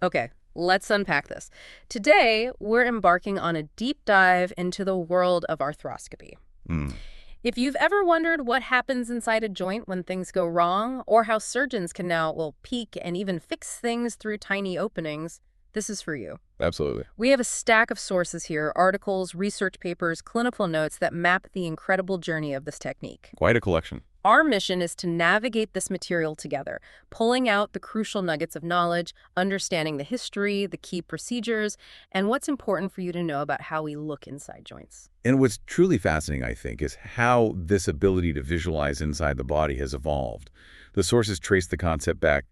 Okay, let's unpack this. Today, we're embarking on a deep dive into the world of arthroscopy. Mm. If you've ever wondered what happens inside a joint when things go wrong, or how surgeons can now, well, peek and even fix things through tiny openings, this is for you. Absolutely. We have a stack of sources here, articles, research papers, clinical notes that map the incredible journey of this technique. Quite a collection. Our mission is to navigate this material together, pulling out the crucial nuggets of knowledge, understanding the history, the key procedures, and what's important for you to know about how we look inside joints. And what's truly fascinating, I think, is how this ability to visualize inside the body has evolved. The sources trace the concept back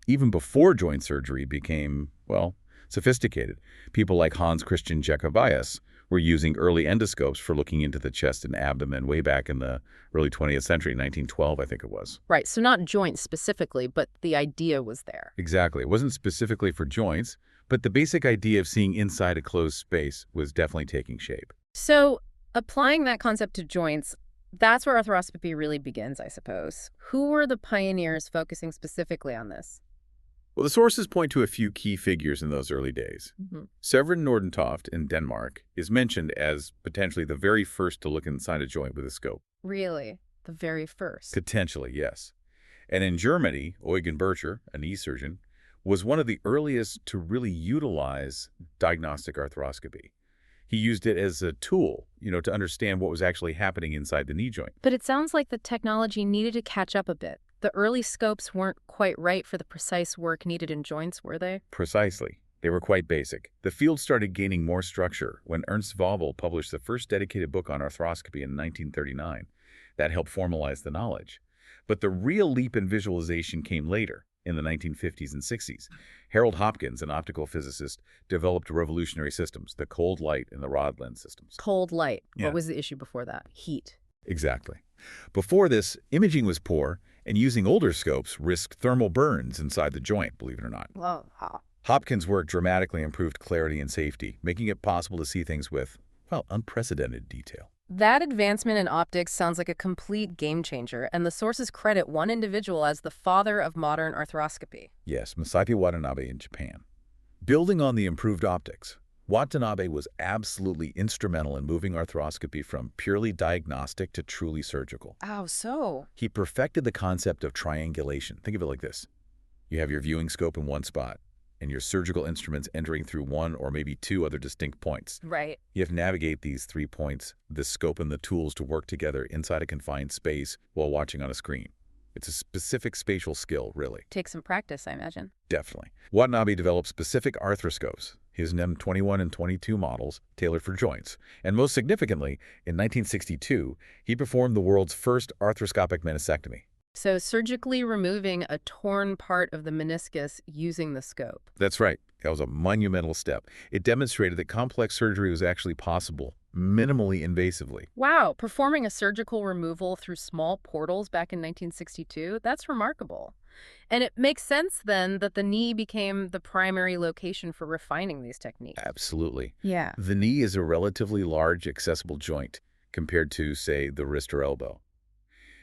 even before joint surgery became, well, sophisticated. People like Hans Christian Jacobius were using early endoscopes for looking into the chest and abdomen way back in the early 20th century, 1912, I think it was. Right, so not joints specifically, but the idea was there. Exactly. It wasn't specifically for joints, but the basic idea of seeing inside a closed space was definitely taking shape. So applying that concept to joints, that's where arthroscopy really begins, I suppose. Who were the pioneers focusing specifically on this? Well, the sources point to a few key figures in those early days. Mm-hmm. Severin Nordentoft in Denmark is mentioned as potentially the very first to look inside a joint with a scope. Really? The very first? Potentially, yes. And in Germany, Eugen Bircher, a knee surgeon, was one of the earliest to really utilize diagnostic arthroscopy. He used it as a tool, to understand what was actually happening inside the knee joint. But it sounds like the technology needed to catch up a bit. The early scopes weren't quite right for the precise work needed in joints, were they? Precisely. They were quite basic. The field started gaining more structure when Ernst Wawel published the first dedicated book on arthroscopy in 1939. That helped formalize the knowledge. But the real leap in visualization came later, in the 1950s and 60s. Harold Hopkins, an optical physicist, developed revolutionary systems, the cold light and the rod lens systems. Cold light. Yeah. What was the issue before that? Heat. Exactly. Before this, imaging was poor, and using older scopes risked thermal burns inside the joint, believe it or not. Well, Hopkins' work dramatically improved clarity and safety, making it possible to see things with, well, unprecedented detail. that advancement in optics sounds like a complete game changer, and the sources credit one individual as the father of modern arthroscopy. Yes, Masaaki Watanabe in Japan. Building on the improved optics, Watanabe was absolutely instrumental in moving arthroscopy from purely diagnostic to truly surgical. Oh, so? He perfected the concept of triangulation. Think of it like this. You have your viewing scope in one spot, and your surgical instruments entering through one or maybe two other distinct points. Right. You have to navigate these 3 points, the scope and the tools to work together inside a confined space while watching on a screen. It's a specific spatial skill, really. Takes some practice, I imagine. Definitely. Watanabe developed specific arthroscopes, his NEM21 and 22 models, tailored for joints. And most significantly, in 1962, he performed the world's first arthroscopic meniscectomy. So surgically removing a torn part of the meniscus using the scope. That's right. That was a monumental step. It demonstrated that complex surgery was actually possible, minimally invasively. Wow, performing a surgical removal through small portals back in 1962, that's remarkable. And it makes sense then that the knee became the primary location for refining these techniques. Absolutely. Yeah. The knee is a relatively large, accessible joint compared to, say, the wrist or elbow.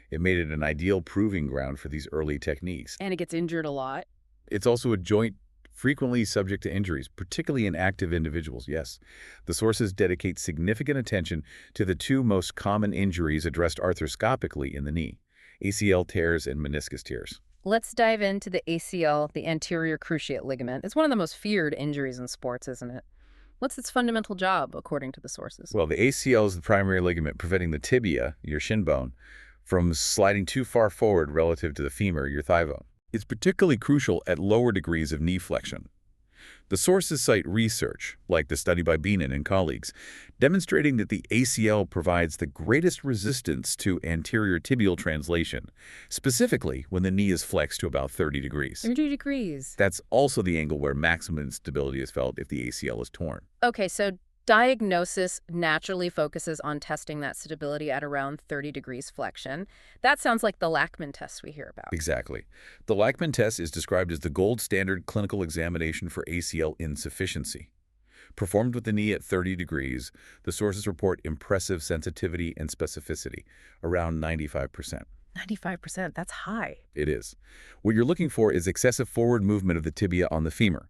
It made it an ideal proving ground for these early techniques. And it gets injured a lot. It's also a joint frequently subject to injuries, particularly in active individuals, yes. The sources dedicate significant attention to the two most common injuries addressed arthroscopically in the knee, ACL tears and meniscus tears. Let's dive into the ACL, the anterior cruciate ligament. It's one of the most feared injuries in sports, isn't it? What's its fundamental job, according to the sources? Well, the ACL is the primary ligament preventing the tibia, your shin bone, from sliding too far forward relative to the femur, your thigh bone. It's particularly crucial at lower degrees of knee flexion. The sources cite research, like the study by Beenan and colleagues, demonstrating that the ACL provides the greatest resistance to anterior tibial translation, specifically when the knee is flexed to about 30 degrees. 30 degrees. That's also the angle where maximum instability is felt if the ACL is torn. Okay, so diagnosis naturally focuses on testing that stability at around 30 degrees flexion. That sounds like the Lachman test we hear about. Exactly. The Lachman test is described as the gold standard clinical examination for ACL insufficiency. Performed with the knee at 30 degrees, the sources report impressive sensitivity and specificity, around 95%. 95%, that's high. It is. What you're looking for is excessive forward movement of the tibia on the femur,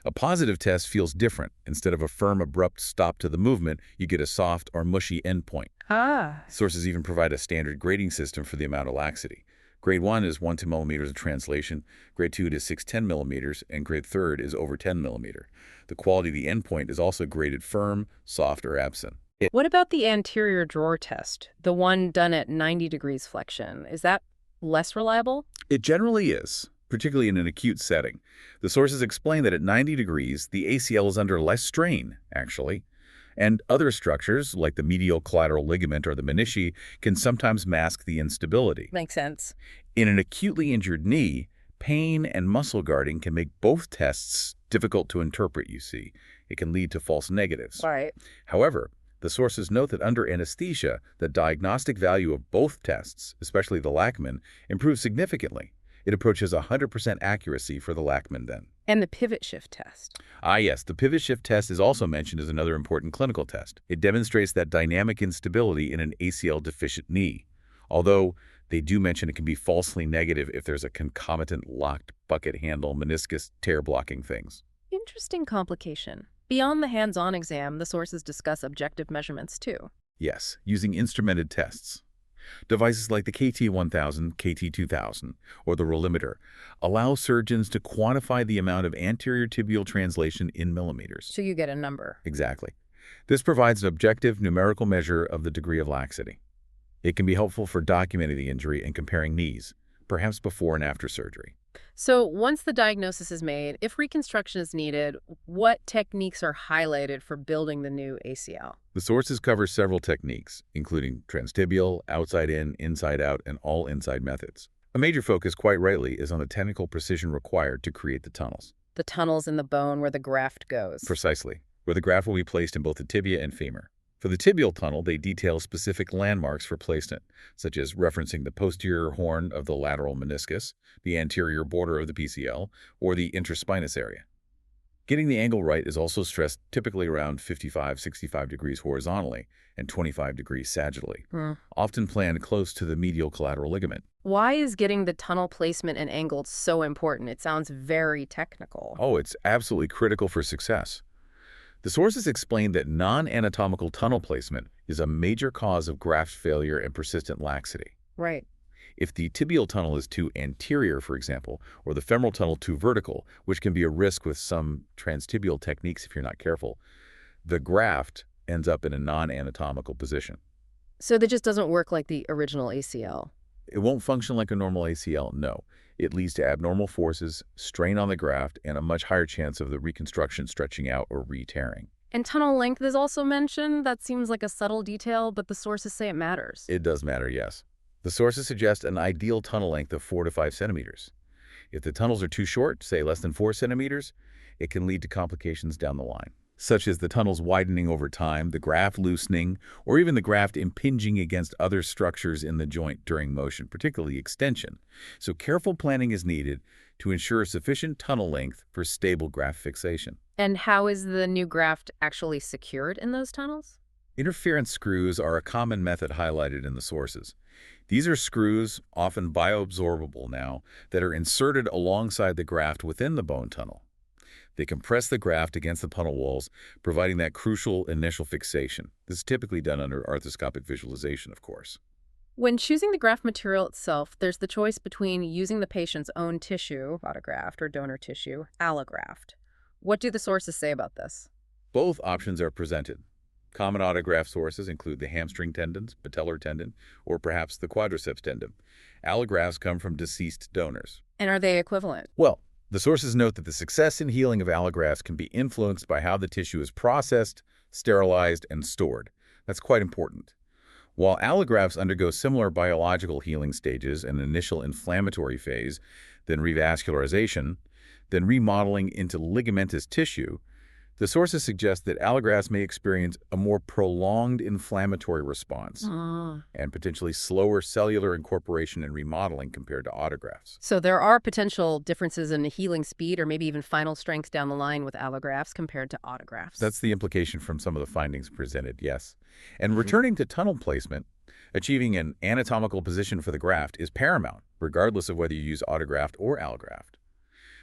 A positive test feels different. Instead of a firm, abrupt stop to the movement, you get a soft or mushy endpoint. Ah, Sources even provide a standard grading system for the amount of laxity. Grade 1 is 1 to 2 millimeters of translation, grade 2 is 6 to 10 millimeters, and grade 3 is over 10 millimeter. The quality of the endpoint is also graded firm, soft, or absent. what about the anterior drawer test, the one done at 90 degrees flexion? Is that less reliable? It generally is, particularly in an acute setting. The sources explain that at 90 degrees, the ACL is under less strain, actually, and other structures, like the medial collateral ligament or the menisci, can sometimes mask the instability. Makes sense. In an acutely injured knee, pain and muscle guarding can make both tests difficult to interpret, you see. It can lead to false negatives. Right. However, the sources note that under anesthesia, the diagnostic value of both tests, especially the Lachman, improves significantly. It approaches 100% accuracy for the Lachman then. And the pivot shift test. Ah, yes, the pivot shift test is also mentioned as another important clinical test. It demonstrates that dynamic instability in an ACL-deficient knee, although they do mention it can be falsely negative if there's a concomitant locked bucket handle, meniscus, tear-blocking things. Interesting complication. Beyond the hands-on exam, the sources discuss objective measurements too. Yes, using instrumented tests. Devices like the KT1000, KT2000, or the rollimeter allow surgeons to quantify the amount of anterior tibial translation in millimeters. So you get a number. Exactly. This provides an objective numerical measure of the degree of laxity. It can be helpful for documenting the injury and comparing knees, perhaps before and after surgery. So once the diagnosis is made, if reconstruction is needed, what techniques are highlighted for building the new ACL? The sources cover several techniques, including transtibial, outside in, inside out, and all inside methods. A major focus, quite rightly, is on the technical precision required to create the tunnels. The tunnels in the bone where the graft goes. Precisely, where the graft will be placed in both the tibia and femur. For the tibial tunnel, they detail specific landmarks for placement, such as referencing the posterior horn of the lateral meniscus, the anterior border of the PCL, or the interspinous area. Getting the angle right is also stressed, typically around 55-65 degrees horizontally and 25 degrees sagittally, often planned close to the medial collateral ligament. Why is getting the tunnel placement and angle so important? It sounds very technical. Oh, it's absolutely critical for success. The sources explain that non-anatomical tunnel placement is a major cause of graft failure and persistent laxity. Right. If the tibial tunnel is too anterior, for example, or the femoral tunnel too vertical, which can be a risk with some transtibial techniques if you're not careful, the graft ends up in a non-anatomical position. So that just doesn't work like the original ACL. It won't function like a normal ACL, no. It leads to abnormal forces, strain on the graft, and a much higher chance of the reconstruction stretching out or re-tearing. And tunnel length is also mentioned. That seems like a subtle detail, but the sources say it matters. It does matter, yes. The sources suggest an ideal tunnel length of 4 to 5 centimeters. If the tunnels are too short, say less than 4 centimeters, it can lead to complications down the line, such as the tunnels widening over time, the graft loosening, or even the graft impinging against other structures in the joint during motion, particularly extension. So careful planning is needed to ensure sufficient tunnel length for stable graft fixation. And how is the new graft actually secured in those tunnels? Interference screws are a common method highlighted in the sources. These are screws, often bioabsorbable now, that are inserted alongside the graft within the bone tunnel. They compress the graft against the tunnel walls, providing that crucial initial fixation. This is typically done under arthroscopic visualization, of course. When choosing the graft material itself, there's the choice between using the patient's own tissue, autograft, or donor tissue, allograft. What do the sources say about this? Both options are presented. Common autograft sources include the hamstring tendons, patellar tendon, or perhaps the quadriceps tendon. Allografts come from deceased donors. And are they equivalent? Well, the sources note that the success in healing of allografts can be influenced by how the tissue is processed, sterilized, and stored. That's quite important. While allografts undergo similar biological healing stages, an initial inflammatory phase, then revascularization, then remodeling into ligamentous tissue, the sources suggest that allografts may experience a more prolonged inflammatory response and potentially slower cellular incorporation and remodeling compared to autografts. So there are potential differences in healing speed or maybe even final strength down the line with allografts compared to autografts. That's the implication from some of the findings presented, yes. And returning to tunnel placement, achieving an anatomical position for the graft is paramount, regardless of whether you use autograft or allograft.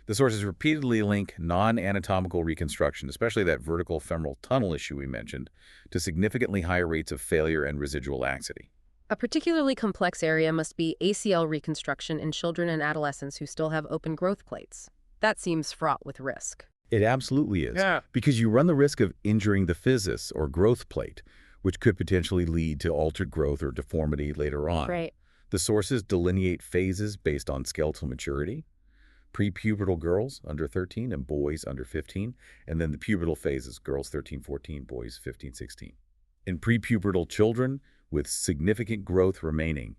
The sources repeatedly link non-anatomical reconstruction, especially that vertical femoral tunnel issue we mentioned, to significantly higher rates of failure and residual laxity. A particularly complex area must be ACL reconstruction in children and adolescents who still have open growth plates. That seems fraught with risk. It absolutely is, Yeah. because you run the risk of injuring the physis or growth plate, which could potentially lead to altered growth or deformity later on. Right. The sources delineate phases based on skeletal maturity, prepubertal girls under 13 and boys under 15, and then the pubertal phases, girls 13, 14, boys 15, 16. In prepubertal children with significant growth remaining,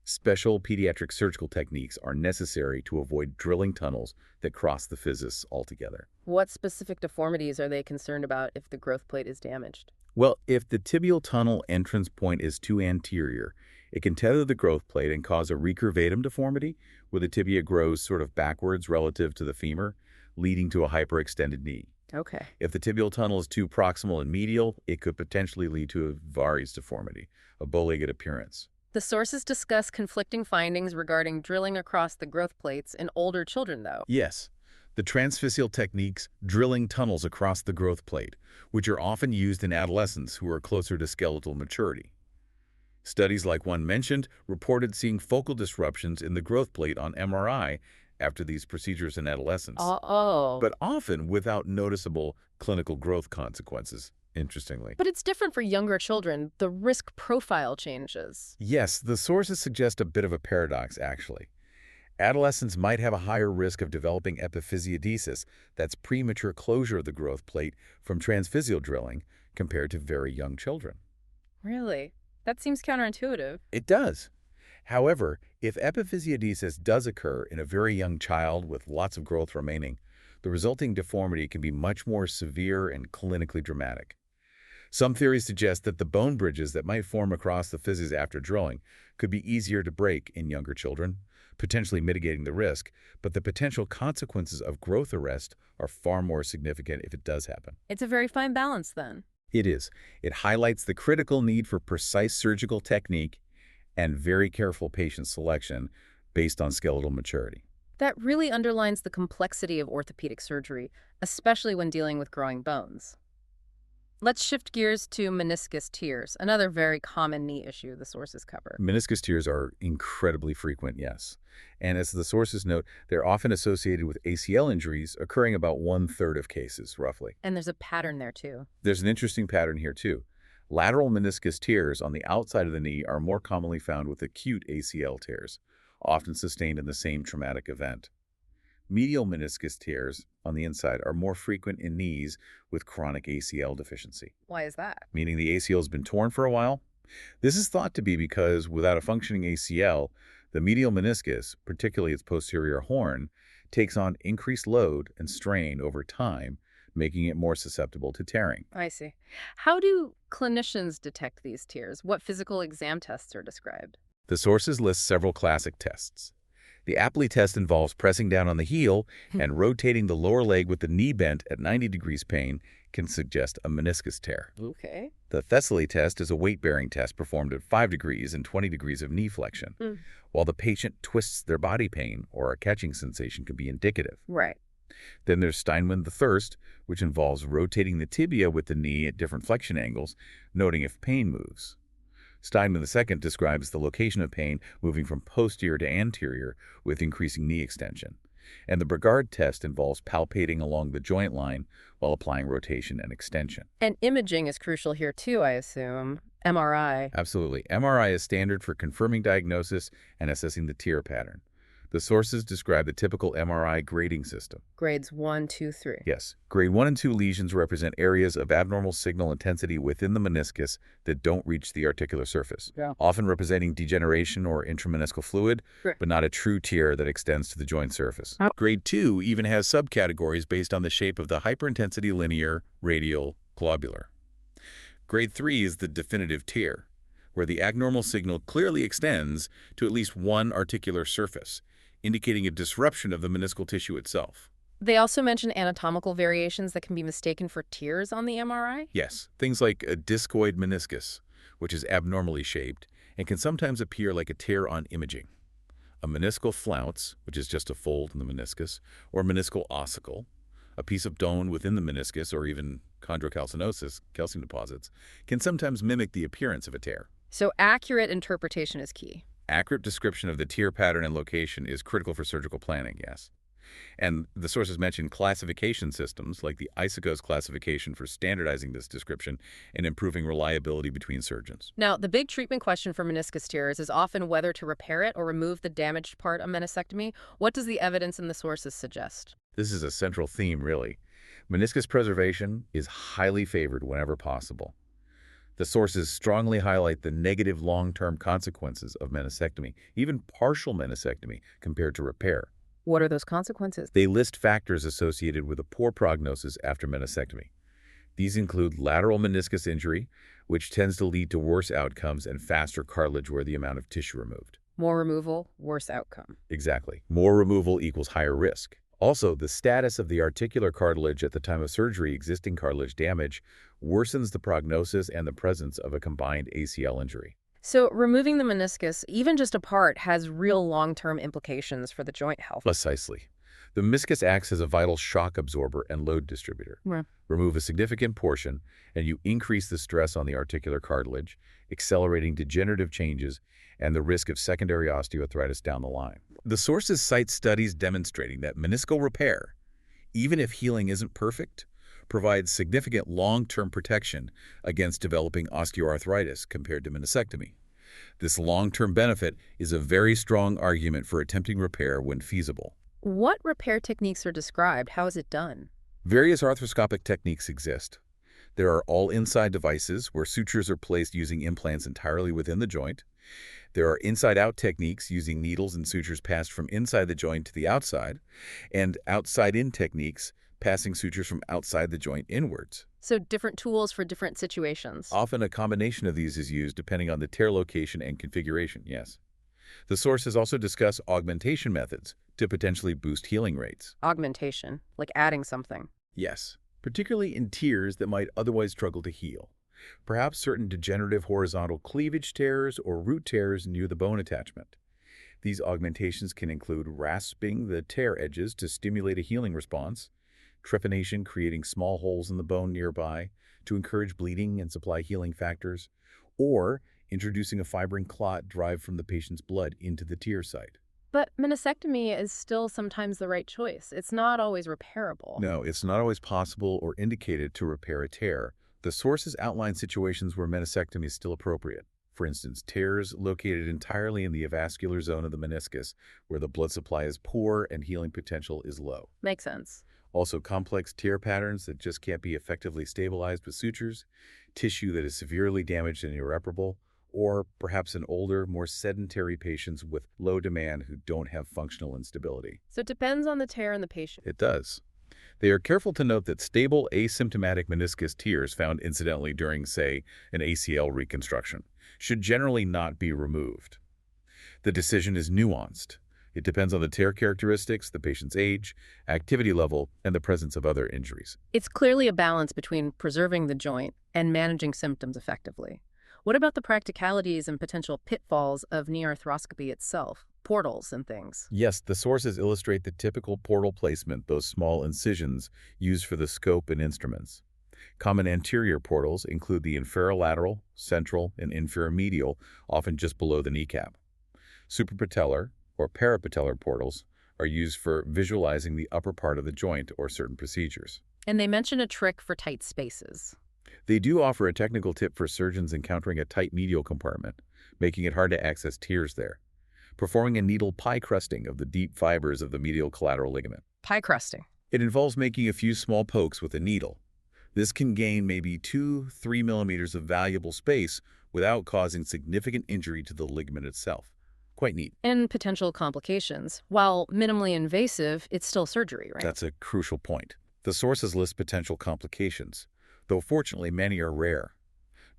special pediatric surgical techniques are necessary to avoid drilling tunnels that cross the physis altogether. What specific deformities are they concerned about if the growth plate is damaged? Well, if the tibial tunnel entrance point is too anterior, it can tether the growth plate and cause a recurvatum deformity, where the tibia grows sort of backwards relative to the femur, leading to a hyperextended knee. Okay. If the tibial tunnel is too proximal and medial, it could potentially lead to a varies deformity, a bow-legged appearance. The sources discuss conflicting findings regarding drilling across the growth plates in older children, though. Yes, the transphysial techniques drilling tunnels across the growth plate, which are often used in adolescents who are closer to skeletal maturity. Studies like one mentioned reported seeing focal disruptions in the growth plate on MRI after these procedures in adolescents, Oh. but often without noticeable clinical growth consequences, interestingly. But it's different for younger children. The risk profile changes. Yes, the sources suggest a bit of a paradox, actually. Adolescents might have a higher risk of developing epiphysiodesis, that's premature closure of the growth plate, from transphysial drilling compared to very young children. Really? That seems counterintuitive. It does. However, if epiphysiodesis does occur in a very young child with lots of growth remaining, the resulting deformity can be much more severe and clinically dramatic. Some theories suggest that the bone bridges that might form across the physis after drilling could be easier to break in younger children, potentially mitigating the risk, but the potential consequences of growth arrest are far more significant if it does happen. It's a very fine balance, then. It is. It highlights the critical need for precise surgical technique and very careful patient selection based on skeletal maturity. That really underlines the complexity of orthopedic surgery, especially when dealing with growing bones. Let's shift gears to meniscus tears, another very common knee issue the sources cover. Meniscus tears are incredibly frequent, yes. And as the sources note, they're often associated with ACL injuries, occurring about 1/3 of cases, roughly. And there's a pattern there, too. There's an interesting pattern here, too. Lateral meniscus tears on the outside of the knee are more commonly found with acute ACL tears, often sustained in the same traumatic event. Medial meniscus tears on the inside are more frequent in knees with chronic ACL deficiency, Why is that? meaning the ACL has been torn for a while. This is thought to be because without a functioning ACL, the medial meniscus, particularly its posterior horn, takes on increased load and strain over time, making it more susceptible to tearing. I see. How do clinicians detect these tears? What physical exam tests are described? The sources list several classic tests. The Apley test involves pressing down on the heel and rotating the lower leg with the knee bent at 90 degrees pain can suggest a meniscus tear. Okay. The Thessaly test is a weight-bearing test performed at 5 degrees and 20 degrees of knee flexion, while the patient twists their body pain or a catching sensation can be indicative. Right. Then there's Steinman the Thirst, which involves rotating the tibia with the knee at different flexion angles, noting if pain moves. Steinman II describes the location of pain moving from posterior to anterior with increasing knee extension. And the Brigard test involves palpating along the joint line while applying rotation and extension. And imaging is crucial here, too, I assume. MRI. Absolutely. MRI is standard for confirming diagnosis and assessing the tear pattern. The sources describe the typical MRI grading system. Grades 1, 2, 3. Yes, grade 1 and 2 lesions represent areas of abnormal signal intensity within the meniscus that don't reach the articular surface, often representing degeneration or intrameniscal fluid, but not a true tear that extends to the joint surface. Grade 2 even has subcategories based on the shape of the hyperintensity linear, radial, globular. Grade 3 is the definitive tear, where the abnormal signal clearly extends to at least one articular surface, indicating a disruption of the meniscal tissue itself. They also mention anatomical variations that can be mistaken for tears on the MRI? Yes, things like a discoid meniscus, which is abnormally shaped and can sometimes appear like a tear on imaging. A meniscal flounce, which is just a fold in the meniscus, or meniscal ossicle, a piece of bone within the meniscus, or even chondrocalcinosis, calcium deposits, can sometimes mimic the appearance of a tear. So accurate interpretation is key. Accurate description of the tear pattern and location is critical for surgical planning, yes. And the sources mention classification systems like the ISOCOS classification for standardizing this description and improving reliability between surgeons. Now, the big treatment question for meniscus tears is often whether to repair it or remove the damaged part of meniscectomy. What does the evidence and the sources suggest? This is a central theme, really. Meniscus preservation is highly favored whenever possible. The sources strongly highlight the negative long-term consequences of meniscectomy, even partial meniscectomy, compared to repair. What are those consequences? They list factors associated with a poor prognosis after meniscectomy. These include lateral meniscus injury, which tends to lead to worse outcomes and faster cartilage wear the amount of tissue removed. More removal, worse outcome. Exactly. More removal equals higher risk. Also, the status of the articular cartilage at the time of surgery, existing cartilage damage, worsens the prognosis and the presence of a combined ACL injury. So removing the meniscus, even just a part, has real long-term implications for the joint health. Precisely. The meniscus acts as a vital shock absorber and load distributor. Right. Remove a significant portion, and you increase the stress on the articular cartilage, accelerating degenerative changes and the risk of secondary osteoarthritis down the line. The sources cite studies demonstrating that meniscal repair, even if healing isn't perfect, provides significant long-term protection against developing osteoarthritis compared to meniscectomy. This long-term benefit is a very strong argument for attempting repair when feasible. What repair techniques are described? How is it done? Various arthroscopic techniques exist. There are all-inside devices where sutures are placed using implants entirely within the joint. There are inside-out techniques using needles and sutures passed from inside the joint to the outside, and outside-in techniques passing sutures from outside the joint inwards. So different tools for different situations. Often a combination of these is used depending on the tear location and configuration, yes. The sources also discuss augmentation methods to potentially boost healing rates. Augmentation, like adding something. Yes, particularly in tears that might otherwise struggle to heal. Perhaps certain degenerative horizontal cleavage tears or root tears near the bone attachment. These augmentations can include rasping the tear edges to stimulate a healing response, trephination creating small holes in the bone nearby to encourage bleeding and supply healing factors, or introducing a fibrin clot derived from the patient's blood into the tear site. But meniscectomy is still sometimes the right choice. It's not always repairable. No, it's not always possible or indicated to repair a tear. The sources outline situations where meniscectomy is still appropriate. For instance, tears located entirely in the avascular zone of the meniscus, where the blood supply is poor and healing potential is low. Makes sense. Also, complex tear patterns that just can't be effectively stabilized with sutures, tissue that is severely damaged and irreparable, or perhaps in older, more sedentary patients with low demand who don't have functional instability. So it depends on the tear and the patient. It does. They are careful to note that stable asymptomatic meniscus tears found incidentally during, say, an ACL reconstruction should generally not be removed. The decision is nuanced. It depends on the tear characteristics, the patient's age, activity level, and the presence of other injuries. It's clearly a balance between preserving the joint and managing symptoms effectively. What about the practicalities and potential pitfalls of knee arthroscopy itself, portals and things? Yes, the sources illustrate the typical portal placement, those small incisions used for the scope and instruments. Common anterior portals include the inferolateral, central, and inferior-medial, often just below the kneecap. Suprapatellar or parapatellar portals are used for visualizing the upper part of the joint or certain procedures. And they mention a trick for tight spaces. They do offer a technical tip for surgeons encountering a tight medial compartment, making it hard to access tears there. Performing a needle pie crusting of the deep fibers of the medial collateral ligament. Pie crusting. It involves making a few small pokes with a needle. This can gain maybe 2-3 millimeters of valuable space without causing significant injury to the ligament itself. Quite neat. And potential complications. While minimally invasive, it's still surgery, right? That's a crucial point. The sources list potential complications, though fortunately many are rare.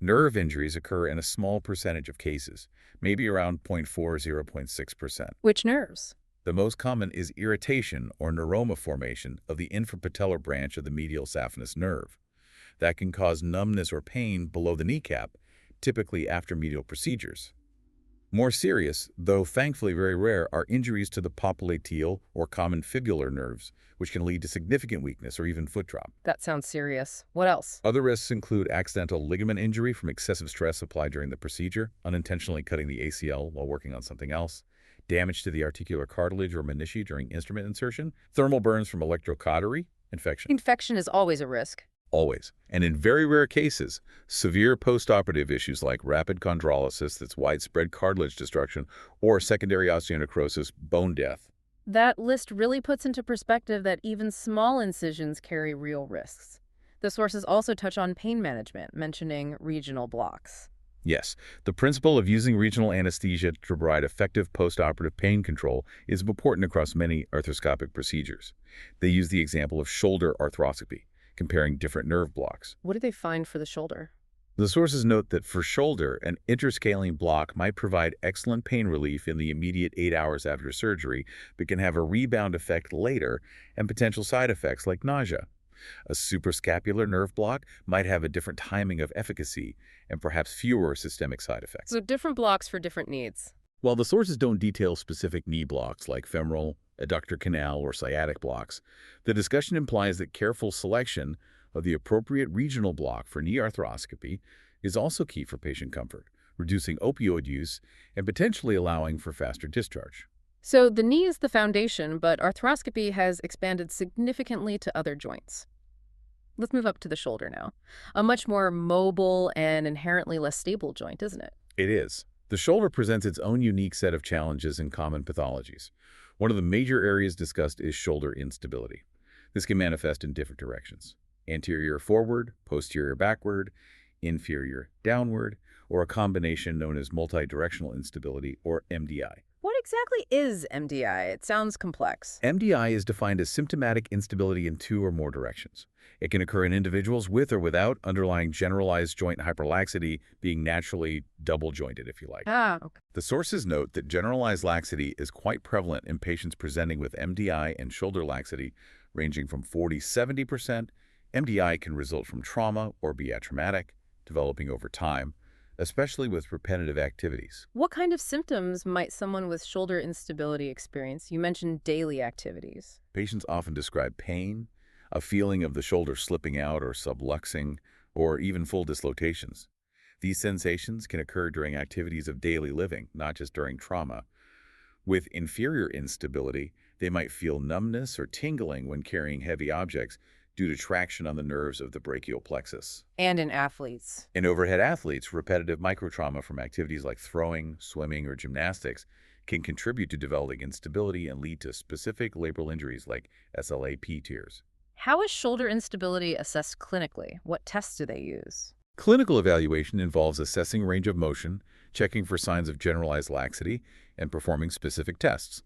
Nerve injuries occur in a small percentage of cases, maybe around 0.4–0.6%. Which nerves? The most common is irritation or neuroma formation of the infrapatellar branch of the medial saphenous nerve. That can cause numbness or pain below the kneecap, typically after medial procedures. More serious, though thankfully very rare, are injuries to the popliteal or common fibular nerves, which can lead to significant weakness or even foot drop. That sounds serious. What else? Other risks include accidental ligament injury from excessive stress applied during the procedure, unintentionally cutting the ACL while working on something else, damage to the articular cartilage or menisci during instrument insertion, thermal burns from electrocautery, infection. Infection is always a risk. Always. And in very rare cases, severe postoperative issues like rapid chondrolysis, that's widespread cartilage destruction, or secondary osteonecrosis, bone death. That list really puts into perspective that even small incisions carry real risks. The sources also touch on pain management, mentioning regional blocks. Yes, the principle of using regional anesthesia to provide effective postoperative pain control is important across many arthroscopic procedures. They use the example of shoulder arthroscopy, comparing different nerve blocks. What do they find for the shoulder? The sources note that for shoulder, an interscaling block might provide excellent pain relief in the immediate 8 hours after surgery, but can have a rebound effect later and potential side effects like nausea. A suprascapular nerve block might have a different timing of efficacy and perhaps fewer systemic side effects. So different blocks for different needs. While the sources don't detail specific knee blocks like femoral, adductor canal, or sciatic blocks, the discussion implies that careful selection of the appropriate regional block for knee arthroscopy is also key for patient comfort, reducing opioid use and potentially allowing for faster discharge. So the knee is the foundation, but arthroscopy has expanded significantly to other joints. Let's move up to the shoulder now. A much more mobile and inherently less stable joint, isn't it? It is. The shoulder presents its own unique set of challenges and common pathologies. One of the major areas discussed is shoulder instability. This can manifest in different directions: anterior forward, posterior backward, inferior downward, or a combination known as multidirectional instability, or MDI. What exactly is MDI? It sounds complex. MDI is defined as symptomatic instability in 2 or more directions. It can occur in individuals with or without underlying generalized joint hyperlaxity, being naturally double-jointed, if you like. Okay. The sources note that generalized laxity is quite prevalent in patients presenting with MDI and shoulder laxity, ranging from 40–70%. MDI can result from trauma or be atraumatic, developing over time, especially with repetitive activities. What kind of symptoms might someone with shoulder instability experience? You mentioned daily activities. Patients often describe pain, a feeling of the shoulder slipping out or subluxing, or even full dislocations. These sensations can occur during activities of daily living, not just during trauma. With inferior instability, they might feel numbness or tingling when carrying heavy objects due to traction on the nerves of the brachial plexus. And in athletes. In overhead athletes, repetitive microtrauma from activities like throwing, swimming, or gymnastics can contribute to developing instability and lead to specific labral injuries like SLAP tears. How is shoulder instability assessed clinically? What tests do they use? Clinical evaluation involves assessing range of motion, checking for signs of generalized laxity, and performing specific tests.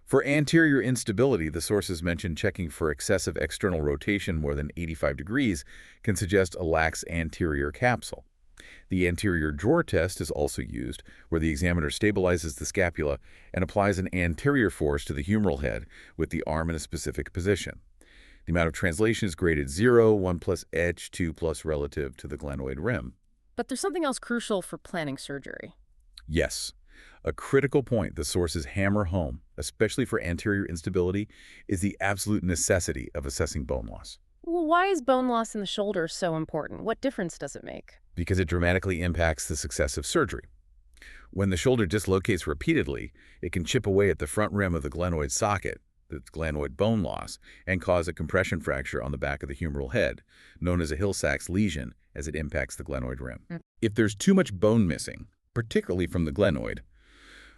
For anterior instability, the sources mention checking for excessive external rotation more than 85 degrees can suggest a lax anterior capsule. The anterior drawer test is also used, where the examiner stabilizes the scapula and applies an anterior force to the humeral head with the arm in a specific position. The amount of translation is graded 0, 1 plus edge, 2 plus relative to the glenoid rim. But there's something else crucial for planning surgery. Yes. A critical point the sources hammer home, especially for anterior instability, is the absolute necessity of assessing bone loss. Well, why is bone loss in the shoulder so important? What difference does it make? Because it dramatically impacts the success of surgery. When the shoulder dislocates repeatedly, it can chip away at the front rim of the glenoid socket, the glenoid bone loss, and cause a compression fracture on the back of the humeral head, known as a Hill-Sachs lesion, as it impacts the glenoid rim. If there's too much bone missing, particularly from the glenoid,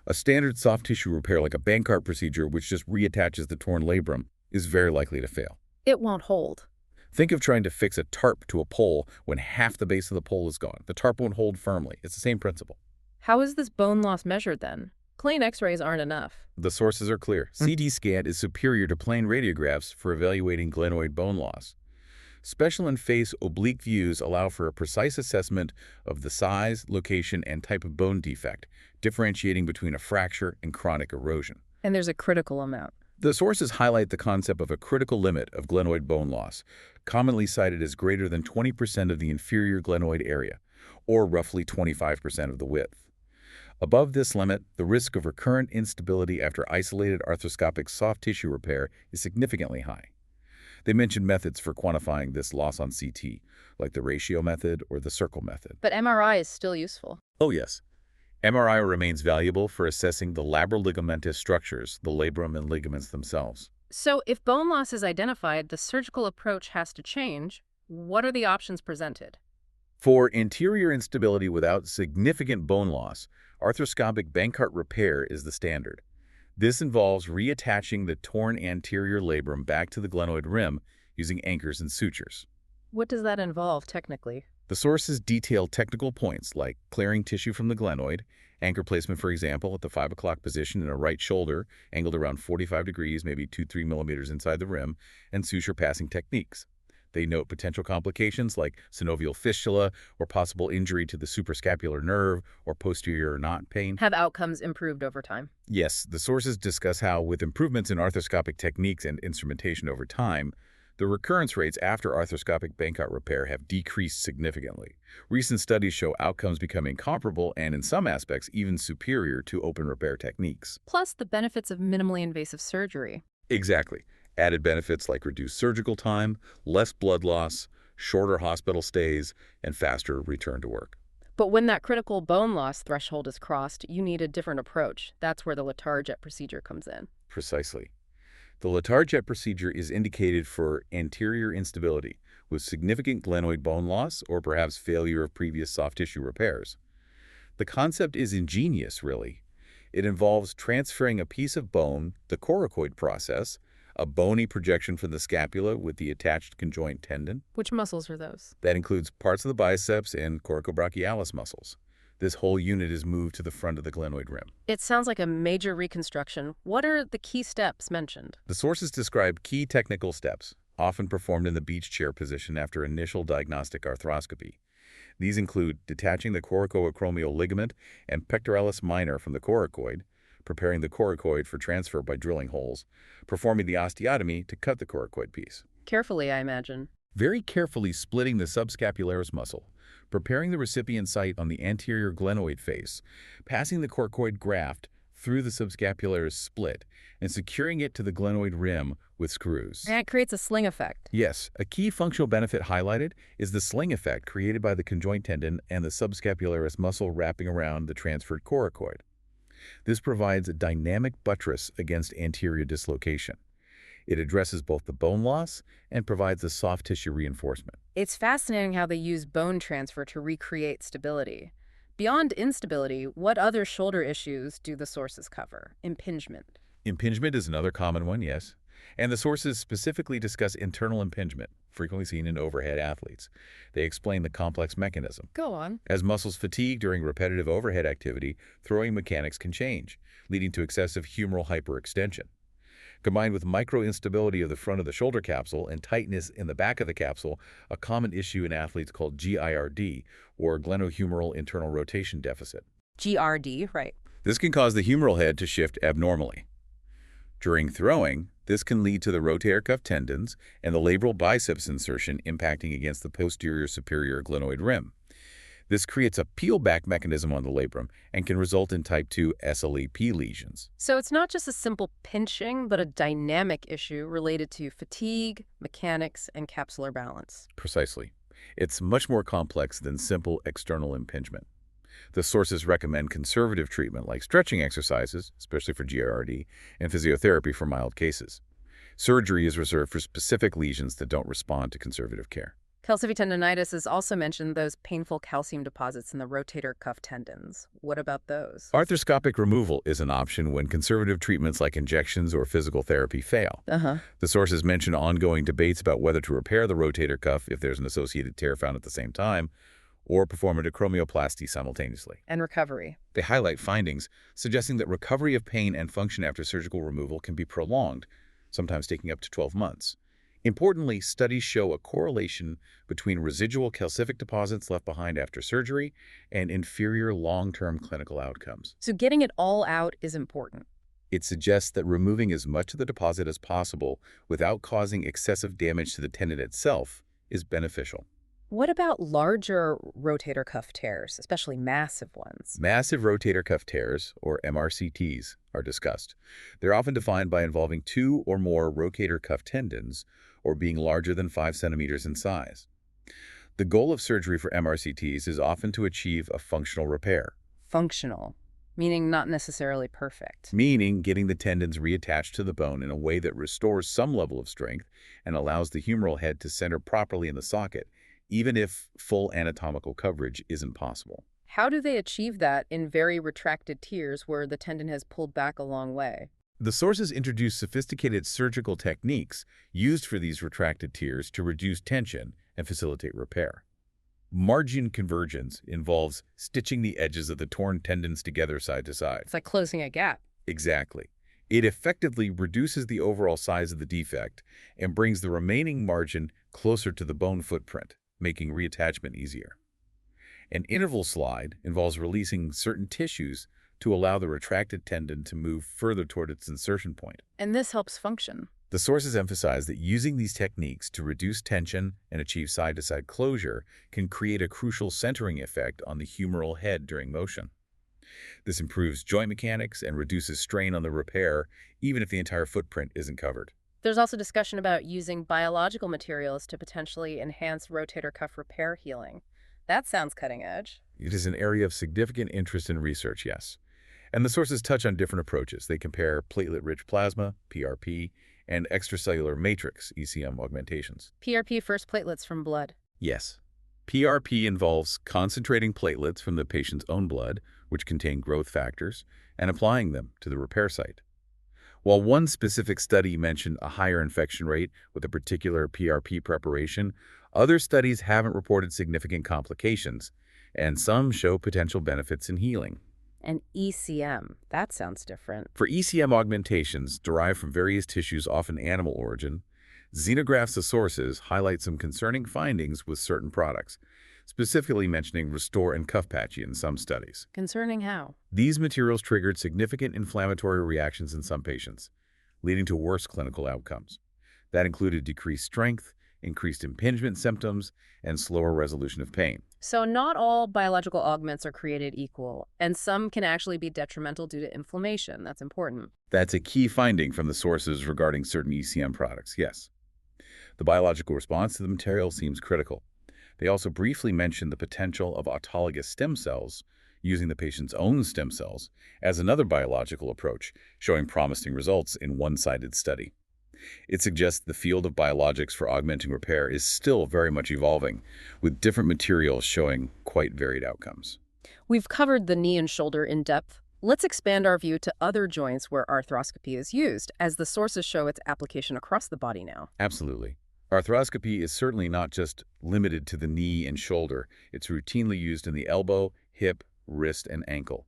a standard soft tissue repair like a Bankart procedure, which just reattaches the torn labrum, is very likely to fail. It won't hold. Think of trying to fix a tarp to a pole when half the base of the pole is gone. The tarp won't hold firmly. It's the same principle. How is this bone loss measured then? Plain x-rays aren't enough. The sources are clear. CT scan is superior to plain radiographs for evaluating glenoid bone loss. Special and face oblique views allow for a precise assessment of the size, location, and type of bone defect, differentiating between a fracture and chronic erosion. And there's a critical amount. The sources highlight the concept of a critical limit of glenoid bone loss, commonly cited as greater than 20% of the inferior glenoid area, or roughly 25% of the width. Above this limit, the risk of recurrent instability after isolated arthroscopic soft tissue repair is significantly high. They mention methods for quantifying this loss on CT, like the ratio method or the circle method. But MRI is still useful. Oh yes, MRI remains valuable for assessing the labral ligamentous structures, the labrum and ligaments themselves. So if bone loss is identified, the surgical approach has to change. What are the options presented? For anterior instability without significant bone loss, arthroscopic Bankart repair is the standard. This involves reattaching the torn anterior labrum back to the glenoid rim using anchors and sutures. What does that involve technically? The sources detail technical points like clearing tissue from the glenoid, anchor placement, for example, at the 5 o'clock position in a right shoulder, angled around 45 degrees, maybe 2-3 millimeters inside the rim, and suture passing techniques. They note potential complications like synovial fistula or possible injury to the suprascapular nerve or posterior knot pain. Have outcomes improved over time? Yes, the sources discuss how, with improvements in arthroscopic techniques and instrumentation over time, the recurrence rates after arthroscopic Bankart repair have decreased significantly. Recent studies show outcomes becoming comparable and, in some aspects, even superior to open repair techniques. Plus the benefits of minimally invasive surgery. Exactly. Added benefits like reduced surgical time, less blood loss, shorter hospital stays, and faster return to work. But when that critical bone loss threshold is crossed, you need a different approach. That's where the Letarjet procedure comes in. Precisely. The Letarjet procedure is indicated for anterior instability with significant glenoid bone loss or perhaps failure of previous soft tissue repairs. The concept is ingenious, really. It involves transferring a piece of bone, the coracoid process, a bony projection from the scapula with the attached conjoint tendon. Which muscles are those? That includes parts of the biceps and coracobrachialis muscles. This whole unit is moved to the front of the glenoid rim. It sounds like a major reconstruction. What are the key steps mentioned? The sources describe key technical steps, often performed in the beach chair position after initial diagnostic arthroscopy. These include detaching the coracoacromial ligament and pectoralis minor from the coracoid, preparing the coracoid for transfer by drilling holes, performing the osteotomy to cut the coracoid piece. Carefully, I imagine. Very carefully splitting the subscapularis muscle, preparing the recipient site on the anterior glenoid face, passing the coracoid graft through the subscapularis split, and securing it to the glenoid rim with screws. That creates a sling effect. Yes, a key functional benefit highlighted is the sling effect created by the conjoint tendon and the subscapularis muscle wrapping around the transferred coracoid. This provides a dynamic buttress against anterior dislocation. It addresses both the bone loss and provides a soft tissue reinforcement. It's fascinating how they use bone transfer to recreate stability. Beyond instability, what other shoulder issues do the sources cover? Impingement. Impingement is another common one, yes. And the sources specifically discuss internal impingement, frequently seen in overhead athletes. They explain the complex mechanism. Go on. As muscles fatigue during repetitive overhead activity, throwing mechanics can change, leading to excessive humeral hyperextension. Combined with micro-instability of the front of the shoulder capsule and tightness in the back of the capsule, a common issue in athletes called GIRD, or glenohumeral internal rotation deficit. GRD, right. This can cause the humeral head to shift abnormally. During throwing, this can lead to the rotator cuff tendons and the labral biceps insertion impacting against the posterior superior glenoid rim. This creates a peel-back mechanism on the labrum and can result in type 2 SLEP lesions. So it's not just a simple pinching, but a dynamic issue related to fatigue, mechanics, and capsular balance. Precisely. It's much more complex than simple external impingement. The sources recommend conservative treatment like stretching exercises, especially for GIRD, and physiotherapy for mild cases. Surgery is reserved for specific lesions that don't respond to conservative care. Calcific tendonitis is also mentioned, those painful calcium deposits in the rotator cuff tendons. What about those? Arthroscopic removal is an option when conservative treatments like injections or physical therapy fail. The sources mention ongoing debates about whether to repair the rotator cuff if there's an associated tear found at the same time, or perform a acromioplasty simultaneously. And recovery. They highlight findings suggesting that recovery of pain and function after surgical removal can be prolonged, sometimes taking up to 12 months. Importantly, studies show a correlation between residual calcific deposits left behind after surgery and inferior long-term clinical outcomes. So getting it all out is important. It suggests that removing as much of the deposit as possible without causing excessive damage to the tendon itself is beneficial. What about larger rotator cuff tears, especially massive ones? Massive rotator cuff tears, or MRCTs, are discussed. They're often defined by involving two or more rotator cuff tendons or being larger than 5 centimeters in size. The goal of surgery for MRCTs is often to achieve a functional repair, Functional, meaning not necessarily perfect. meaning getting the tendons reattached to the bone in a way that restores some level of strength and allows the humeral head to center properly in the socket, even if full anatomical coverage isn't possible. How do they achieve that in very retracted tears where the tendon has pulled back a long way? The sources introduce sophisticated surgical techniques used for these retracted tears to reduce tension and facilitate repair. Margin convergence involves stitching the edges of the torn tendons together side to side. It's like closing a gap. Exactly. It effectively reduces the overall size of the defect and brings the remaining margin closer to the bone footprint, making reattachment easier. An interval slide involves releasing certain tissues to allow the retracted tendon to move further toward its insertion point. And this helps function. The sources emphasize that using these techniques to reduce tension and achieve side-to-side closure can create a crucial centering effect on the humeral head during motion. This improves joint mechanics and reduces strain on the repair, even if the entire footprint isn't covered. There's also discussion about using biological materials to potentially enhance rotator cuff repair healing. That sounds cutting edge. It is an area of significant interest in research, yes. And the sources touch on different approaches. They compare platelet-rich plasma, PRP, and extracellular matrix, ECM augmentations. PRP first platelets from blood. Yes. PRP involves concentrating platelets from the patient's own blood, which contain growth factors, and applying them to the repair site. While one specific study mentioned a higher infection rate with a particular PRP preparation, other studies haven't reported significant complications, and some show potential benefits in healing. And ECM, that sounds different. For ECM augmentations derived from various tissues, often animal origin, xenografts' sources highlight some concerning findings with certain products, specifically mentioning restore and cuff patchy in some studies. Concerning how? These materials triggered significant inflammatory reactions in some patients, leading to worse clinical outcomes. That included decreased strength, increased impingement symptoms, and slower resolution of pain. So not all biological augments are created equal, and some can actually be detrimental due to inflammation. That's important. That's a key finding from the sources regarding certain ECM products, yes. The biological response to the material seems critical. They also briefly mention the potential of autologous stem cells, using the patient's own stem cells, as another biological approach, showing promising results in one-sided study. It suggests the field of biologics for augmenting repair is still very much evolving, with different materials showing quite varied outcomes. We've covered the knee and shoulder in depth. Let's expand our view to other joints where arthroscopy is used, as the sources show its application across the body now. Absolutely. Arthroscopy is certainly not just limited to the knee and shoulder. It's routinely used in the elbow, hip, wrist, and ankle.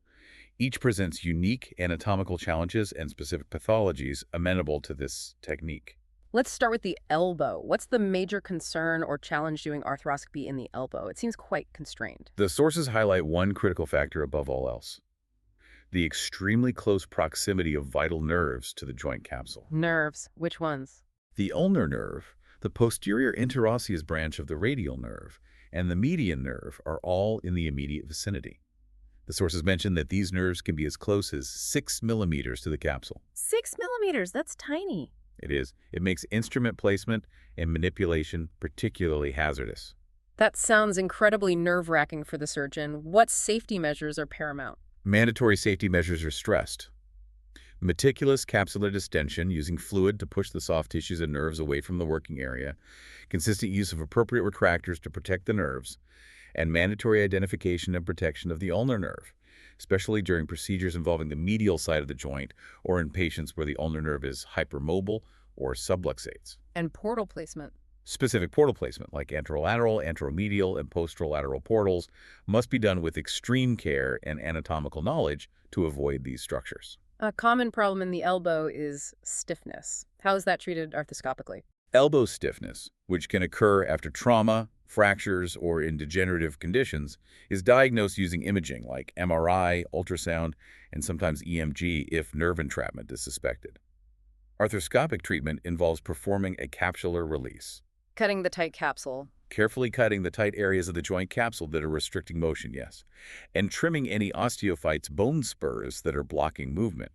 Each presents unique anatomical challenges and specific pathologies amenable to this technique. Let's start with the elbow. What's the major concern or challenge doing arthroscopy in the elbow? It seems quite constrained. The sources highlight one critical factor above all else: the extremely close proximity of vital nerves to the joint capsule. Nerves. Which ones? The ulnar nerve, the posterior interosseous branch of the radial nerve, and the median nerve are all in the immediate vicinity. The sources mention that these nerves can be as close as 6 millimeters to the capsule. 6 millimeters, that's tiny. It is. It makes instrument placement and manipulation particularly hazardous. That sounds incredibly nerve-wracking for the surgeon. What safety measures are paramount? Mandatory safety measures are stressed. Meticulous capsular distension, using fluid to push the soft tissues and nerves away from the working area, consistent use of appropriate retractors to protect the nerves, and mandatory identification and protection of the ulnar nerve, especially during procedures involving the medial side of the joint or in patients where the ulnar nerve is hypermobile or subluxates. And portal placement. Specific portal placement, like anterolateral, anteromedial, and posterolateral portals, must be done with extreme care and anatomical knowledge to avoid these structures. A common problem in the elbow is stiffness. How is that treated arthroscopically? Elbow stiffness, which can occur after trauma, fractures, or in degenerative conditions, is diagnosed using imaging like MRI, ultrasound, and sometimes EMG if nerve entrapment is suspected. Arthroscopic treatment involves performing a capsular release. Cutting the tight capsule. Carefully cutting the tight areas of the joint capsule that are restricting motion, yes. And trimming any osteophytes' bone spurs that are blocking movement.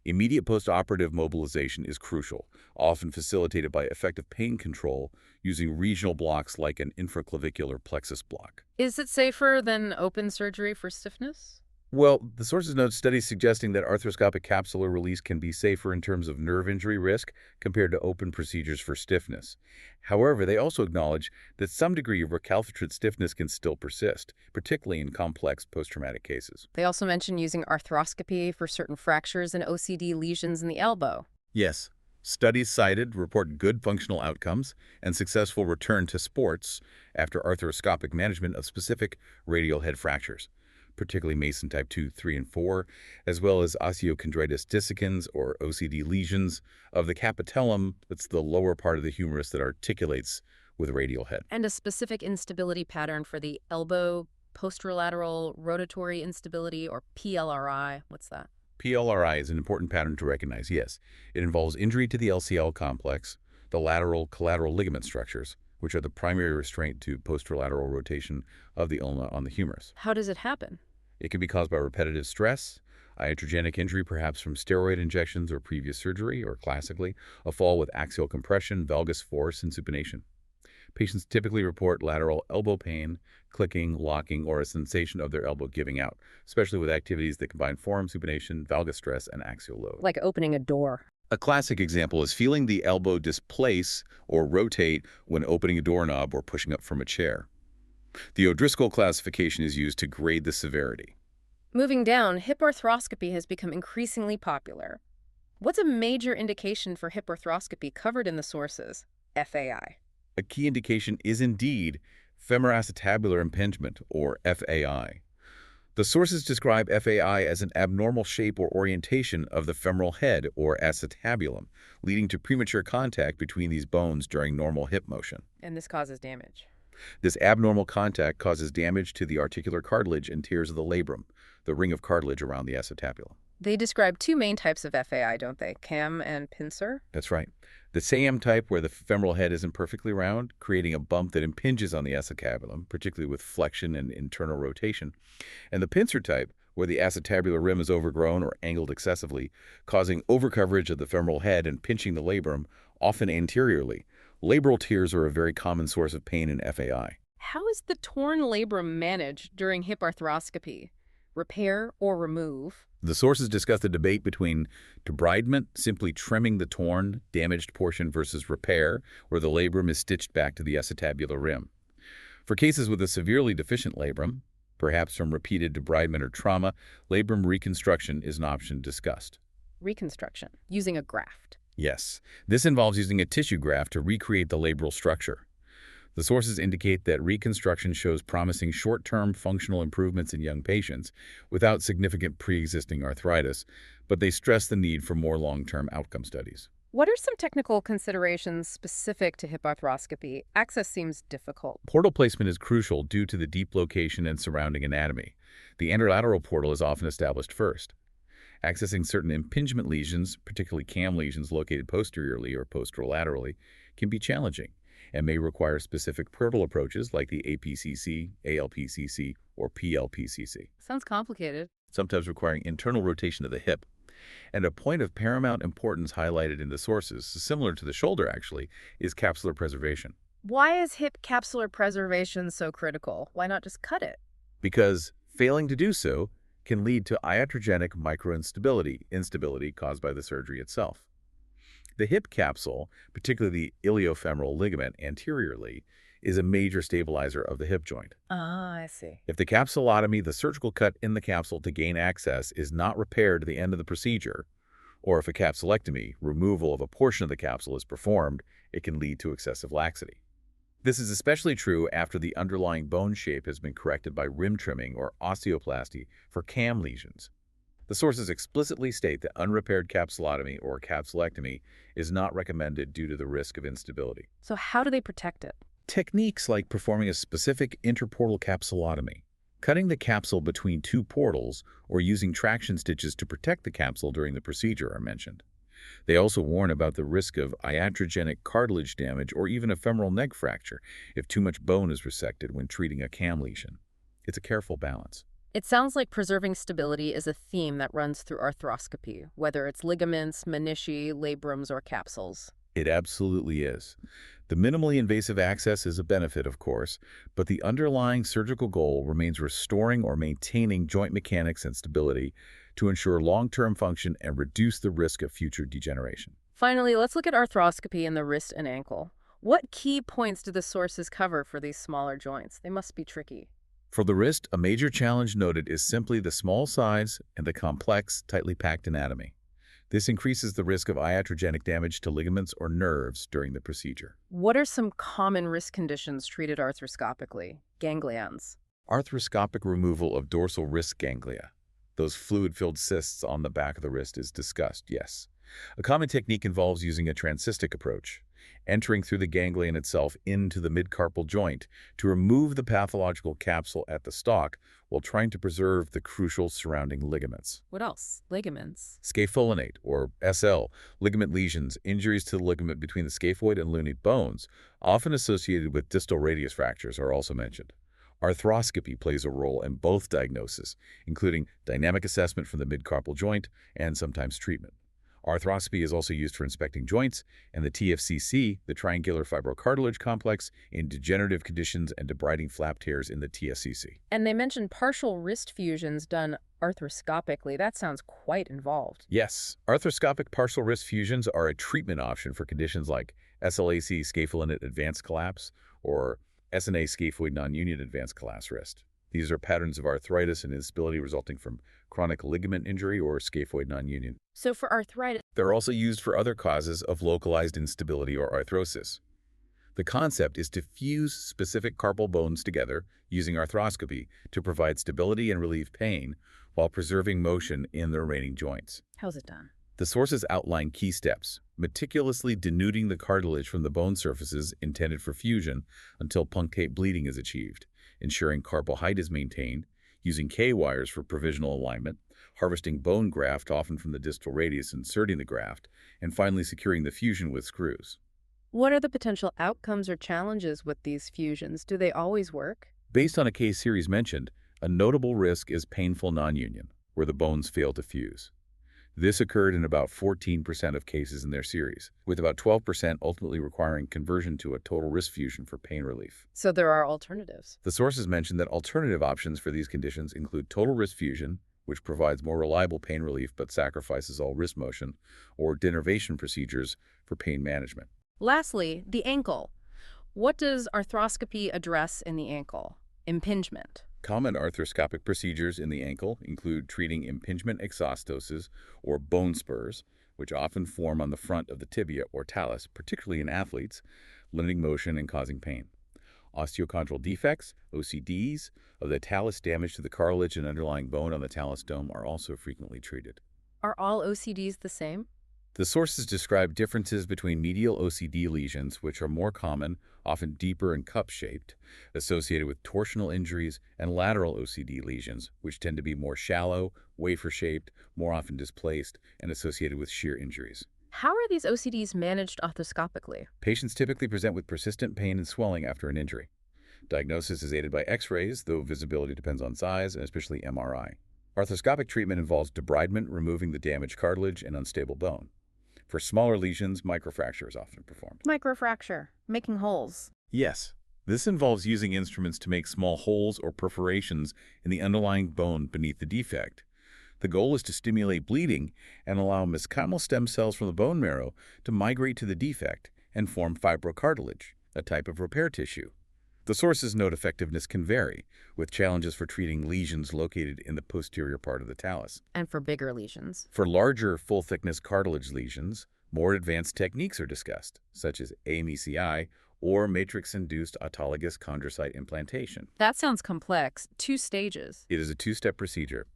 Immediate postoperative mobilization is crucial, often facilitated by effective pain control using regional blocks like an infraclavicular plexus block. Is it safer than open surgery for stiffness? Well, the sources note studies suggesting that arthroscopic capsular release can be safer in terms of nerve injury risk compared to open procedures for stiffness. However, they also acknowledge that some degree of recalcitrant stiffness can still persist, particularly in complex post-traumatic cases. They also mention using arthroscopy for certain fractures and OCD lesions in the elbow. Yes, studies cited report good functional outcomes and successful return to sports after arthroscopic management of specific radial head fractures, particularly Mason type 2, 3, and 4, as well as osteochondritis dissecans or OCD lesions of the capitellum, that's the lower part of the humerus that articulates with radial head. And a specific instability pattern for the elbow, posterolateral rotatory instability, or PLRI. What's that? PLRI is an important pattern to recognize, yes. It involves injury to the LCL complex, the lateral collateral ligament structures, which are the primary restraint to posterolateral rotation of the ulna on the humerus. How does it happen? It can be caused by repetitive stress, iatrogenic injury perhaps from steroid injections or previous surgery, or classically, a fall with axial compression, valgus force, and supination. Patients typically report lateral elbow pain, clicking, locking, or a sensation of their elbow giving out, especially with activities that combine forearm supination, valgus stress, and axial load. Like opening a door. A classic example is feeling the elbow displace or rotate when opening a doorknob or pushing up from a chair. The O'Driscoll classification is used to grade the severity. Moving down, hip arthroscopy has become increasingly popular. What's a major indication for hip arthroscopy covered in the sources? FAI. A key indication is indeed femoroacetabular impingement, or FAI. The sources describe FAI as an abnormal shape or orientation of the femoral head, or acetabulum, leading to premature contact between these bones during normal hip motion. And this causes damage. This abnormal contact causes damage to the articular cartilage and tears of the labrum, the ring of cartilage around the acetabulum. They describe two main types of FAI, don't they? CAM and pincer? That's right. The SAM type, where the femoral head isn't perfectly round, creating a bump that impinges on the acetabulum, particularly with flexion and internal rotation. And the pincer type, where the acetabular rim is overgrown or angled excessively, causing overcoverage of the femoral head and pinching the labrum, often anteriorly. Labral tears are a very common source of pain in FAI. How is the torn labrum managed during hip arthroscopy? Repair or remove? The sources discuss the debate between debridement, simply trimming the torn, damaged portion, versus repair, where the labrum is stitched back to the acetabular rim. For cases with a severely deficient labrum, perhaps from repeated debridement or trauma, labrum reconstruction is an option discussed. Reconstruction, using a graft. Yes, this involves using a tissue graft to recreate the labral structure. The sources indicate that reconstruction shows promising short-term functional improvements in young patients without significant pre-existing arthritis, but they stress the need for more long-term outcome studies. What are some technical considerations specific to hip arthroscopy? Access seems difficult. Portal placement is crucial due to the deep location and surrounding anatomy. The anterolateral portal is often established first. Accessing certain impingement lesions, particularly CAM lesions located posteriorly or posterolaterally, can be challenging and may require specific portal approaches like the APCC, ALPCC, or PLPCC. Sounds complicated. Sometimes requiring internal rotation of the hip. And a point of paramount importance highlighted in the sources, similar to the shoulder actually, is capsular preservation. Why is hip capsular preservation so critical? Why not just cut it? Because failing to do so can lead to iatrogenic instability caused by the surgery itself. The hip capsule, particularly the iliofemoral ligament anteriorly, is a major stabilizer of the hip joint. Ah, I see. If the capsulotomy, the surgical cut in the capsule to gain access, is not repaired at the end of the procedure, or if a capsulectomy, removal of a portion of the capsule, is performed, it can lead to excessive laxity. This is especially true after the underlying bone shape has been corrected by rim trimming or osteoplasty for CAM lesions. The sources explicitly state that unrepaired capsulotomy or capsulectomy is not recommended due to the risk of instability. So how do they protect it? Techniques like performing a specific interportal capsulotomy, cutting the capsule between two portals, or using traction stitches to protect the capsule during the procedure are mentioned. They also warn about the risk of iatrogenic cartilage damage or even a femoral neck fracture if too much bone is resected when treating a CAM lesion. It's a careful balance. It sounds like preserving stability is a theme that runs through arthroscopy, whether it's ligaments, menisci, labrums, or capsules. It absolutely is. The minimally invasive access is a benefit, of course, but the underlying surgical goal remains restoring or maintaining joint mechanics and stability to ensure long-term function and reduce the risk of future degeneration. Finally, let's look at arthroscopy in the wrist and ankle. What key points do the sources cover for these smaller joints? They must be tricky. For the wrist, a major challenge noted is simply the small size and the complex, tightly packed anatomy. This increases the risk of iatrogenic damage to ligaments or nerves during the procedure. What are some common wrist conditions treated arthroscopically? Ganglions. Arthroscopic removal of dorsal wrist ganglia. Those fluid-filled cysts on the back of the wrist is discussed, yes. A common technique involves using a transcystic approach, entering through the ganglion itself into the midcarpal joint to remove the pathological capsule at the stalk while trying to preserve the crucial surrounding ligaments. What else? Ligaments. Scapholinate, or SL, ligament lesions, injuries to the ligament between the scaphoid and lunate bones, often associated with distal radius fractures, are also mentioned. Arthroscopy plays a role in both diagnoses, including dynamic assessment from the midcarpal joint and sometimes treatment. Arthroscopy is also used for inspecting joints and the TFCC, the triangular fibrocartilage complex, in degenerative conditions and debriding flap tears in the TSCC. And they mentioned partial wrist fusions done arthroscopically. That sounds quite involved. Yes, arthroscopic partial wrist fusions are a treatment option for conditions like SLAC scapholinate advanced collapse or SNA scaphoid non-union advanced collapse wrist. These are patterns of arthritis and instability resulting from chronic ligament injury or scaphoid non-union. So for arthritis, They're also used for other causes of localized instability or arthrosis. The concept is to fuse specific carpal bones together using arthroscopy to provide stability and relieve pain while preserving motion in the remaining joints. how's it done? The sources outline key steps, meticulously denuding the cartilage from the bone surfaces intended for fusion until punctate bleeding is achieved, ensuring carpal height is maintained, using K-wires for provisional alignment, harvesting bone graft often from the distal radius, inserting the graft, and finally securing the fusion with screws. What are the potential outcomes or challenges with these fusions? Do they always work? Based on a case series mentioned, a notable risk is painful non-union, where the bones fail to fuse. This occurred in about 14% of cases in their series, with about 12% ultimately requiring conversion to a total wrist fusion for pain relief. So there are alternatives. The sources mention that alternative options for these conditions include total wrist fusion, which provides more reliable pain relief but sacrifices all wrist motion, or denervation procedures for pain management. Lastly, the ankle. What does arthroscopy address in the ankle? Impingement. Common arthroscopic procedures in the ankle include treating impingement exostoses or bone spurs, which often form on the front of the tibia or talus, particularly in athletes, limiting motion and causing pain. Osteochondral defects, OCDs, of the talus damage to the cartilage and underlying bone on the talus dome are also frequently treated. Are all OCDs the same? The sources describe differences between medial OCD lesions, which are more common, often deeper and cup-shaped, associated with torsional injuries, and lateral OCD lesions, which tend to be more shallow, wafer-shaped, more often displaced, and associated with shear injuries. How are these OCDs managed arthroscopically? Patients typically present with persistent pain and swelling after an injury. Diagnosis is aided by X-rays, though visibility depends on size, and especially MRI. Arthroscopic treatment involves debridement, removing the damaged cartilage and unstable bone. For smaller lesions, microfracture is often performed. Microfracture, making holes. Yes, this involves using instruments to make small holes or perforations in the underlying bone beneath the defect. The goal is to stimulate bleeding and allow mesenchymal stem cells from the bone marrow to migrate to the defect and form fibrocartilage, a type of repair tissue. The sources note effectiveness can vary, with challenges for treating lesions located in the posterior part of the talus. And for bigger lesions. For larger, full-thickness cartilage lesions, more advanced techniques are discussed, such as AMECI or matrix-induced autologous chondrocyte implantation. That sounds complex. 2 stages. It is a 2-step procedure.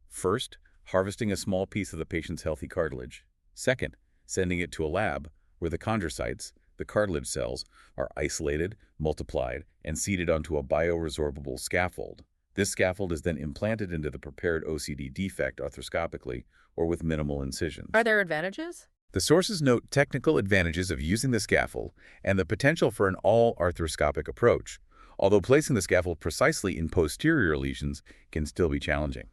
First, harvesting a small piece of the patient's healthy cartilage. Second, sending it to a lab where the chondrocytes, the cartilage cells, are isolated, multiplied, and seeded onto a bioresorbable scaffold. This scaffold is then implanted into the prepared OCD defect arthroscopically or with minimal incisions. Are there advantages? The sources note technical advantages of using the scaffold and the potential for an all-arthroscopic approach, although placing the scaffold precisely in posterior lesions can still be challenging.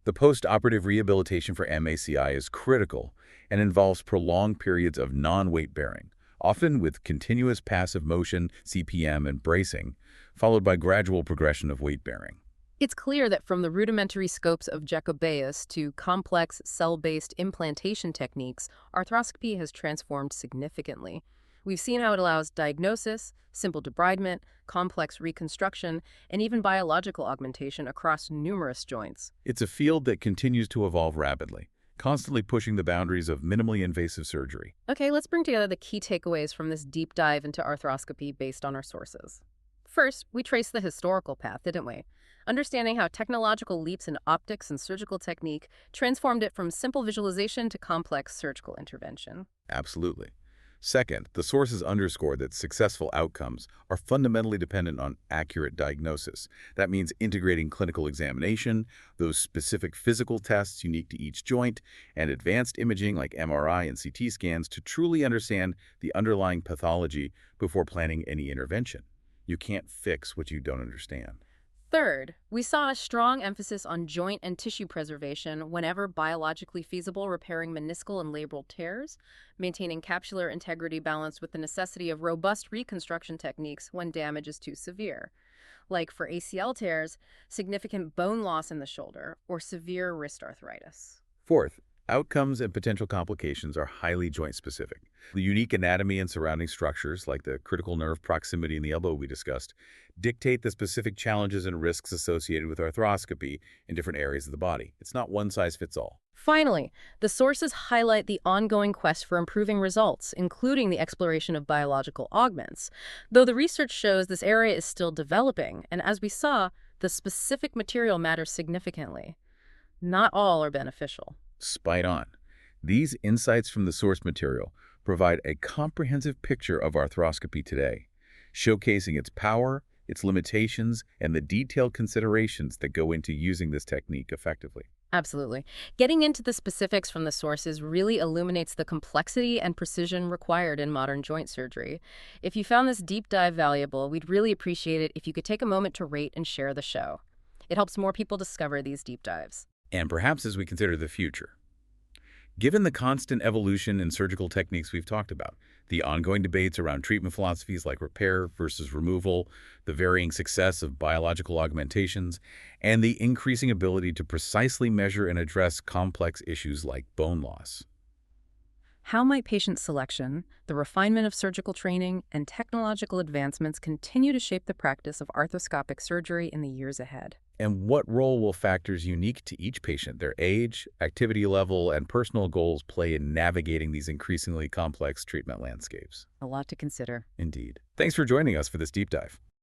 The post-operative rehabilitation for MACI is critical and involves prolonged periods of non-weight bearing, often with continuous passive motion, CPM, and bracing, followed by gradual progression of weight bearing. It's clear that from the rudimentary scopes of Jacobaeus to complex cell-based implantation techniques, arthroscopy has transformed significantly. We've seen how it allows diagnosis, simple debridement, complex reconstruction, and even biological augmentation across numerous joints. It's a field that continues to evolve rapidly, constantly pushing the boundaries of minimally invasive surgery. Okay, let's bring together the key takeaways from this deep dive into arthroscopy based on our sources. First, we traced the historical path, didn't we? Understanding how technological leaps in optics and surgical technique transformed it from simple visualization to complex surgical intervention. Absolutely. Second, the sources underscore that successful outcomes are fundamentally dependent on accurate diagnosis. That means integrating clinical examination, those specific physical tests unique to each joint, and advanced imaging like MRI and CT scans to truly understand the underlying pathology before planning any intervention. You can't fix what you don't understand. Third, we saw a strong emphasis on joint and tissue preservation whenever biologically feasible, repairing meniscal and labral tears, maintaining capsular integrity balanced with the necessity of robust reconstruction techniques when damage is too severe, like for ACL tears, significant bone loss in the shoulder, or severe wrist arthritis. Fourth, outcomes and potential complications are highly joint-specific. The unique anatomy and surrounding structures, like the critical nerve proximity in the elbow we discussed, dictate the specific challenges and risks associated with arthroscopy in different areas of the body. It's not one size fits all. Finally, the sources highlight the ongoing quest for improving results, including the exploration of biological augments, though the research shows this area is still developing, and as we saw, the specific material matters significantly. Not all are beneficial. Spot on. These insights from the source material provide a comprehensive picture of arthroscopy today, showcasing its power, its limitations, and the detailed considerations that go into using this technique effectively. Absolutely. Getting into the specifics from the sources really illuminates the complexity and precision required in modern joint surgery. If you found this deep dive valuable, we'd really appreciate it if you could take a moment to rate and share the show. It helps more people discover these deep dives. And perhaps as we consider the future, given the constant evolution in surgical techniques we've talked about, the ongoing debates around treatment philosophies like repair versus removal, the varying success of biological augmentations, and the increasing ability to precisely measure and address complex issues like bone loss. How might patient selection, the refinement of surgical training, and technological advancements continue to shape the practice of arthroscopic surgery in the years ahead? And what role will factors unique to each patient, their age, activity level, and personal goals play in navigating these increasingly complex treatment landscapes? A lot to consider. Indeed. Thanks for joining us for this deep dive.